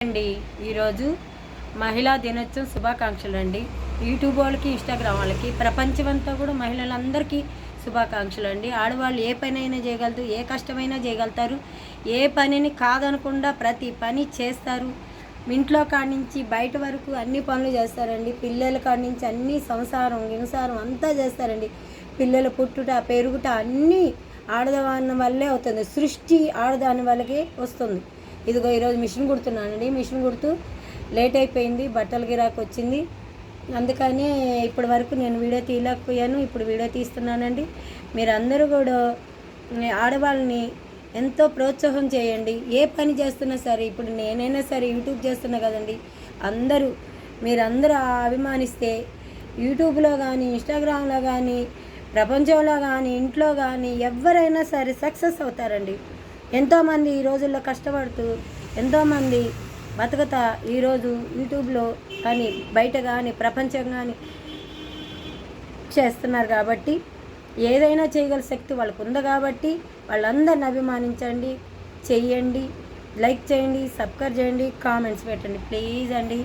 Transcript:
అండి ఈరోజు మహిళా దినోత్సవం శుభాకాంక్షలు అండి. యూట్యూబ్ వాళ్ళకి, ఇన్స్టాగ్రామ్ వాళ్ళకి, ప్రపంచమంతా కూడా మహిళలందరికీ శుభాకాంక్షలు అండి. ఆడవాళ్ళు ఏ పనైనా చేయగలరు, ఏ కష్టమైనా చేయగలుగుతారు. ఏ పనిని కాదనకుండా ప్రతి పని చేస్తారు. ఇంట్లో కాడి నుంచి బయట వరకు అన్ని పనులు చేస్తారండి. పిల్లల కాడి నుంచి అన్ని సంసారం అంతా చేస్తారండి. పిల్లలు పుట్టుట, పెరుగుట అన్నీ ఆడదాని వల్లే అవుతుంది. సృష్టి ఆడదాని వల్లకే వస్తుంది. ఇదిగో ఈరోజు మిషన్ కుడుతున్నానండి. మిషన్ కుడుతూ లేట్ అయిపోయింది, బట్టల గిరాకు వచ్చింది. అందుకని ఇప్పటి వరకు నేను వీడియో తీయలేకపోయాను. ఇప్పుడు వీడియో తీస్తున్నానండి. మీరందరూ కూడా ఆడవాళ్ళని ఎంతో ప్రోత్సాహం చేయండి. ఏ పని చేస్తున్నా సరే, ఇప్పుడు నేనైనా సరే యూట్యూబ్ చేస్తున్నా కదండి. మీరందరూ అభిమానిస్తే యూట్యూబ్లో కానీ, ఇన్స్టాగ్రామ్లో కానీ, ప్రపంచంలో కానీ, ఇంట్లో కానీ ఎవరైనా సరే సక్సెస్ అవుతారండి. ఎంతోమంది ఈ రోజుల్లో కష్టపడుతూ ఎంతోమంది బతుకుతా ఈరోజు యూట్యూబ్లో కానీ, బయట కానీ, ప్రపంచం కానీ చేస్తున్నారు. కాబట్టి ఏదైనా చేయగల శక్తి వాళ్ళకు ఉంది. కాబట్టి వాళ్ళందరిని అభిమానించండి, చెయ్యండి, లైక్ చేయండి, సబ్స్క్రైబ్ చేయండి, కామెంట్స్ పెట్టండి ప్లీజ్ అండి.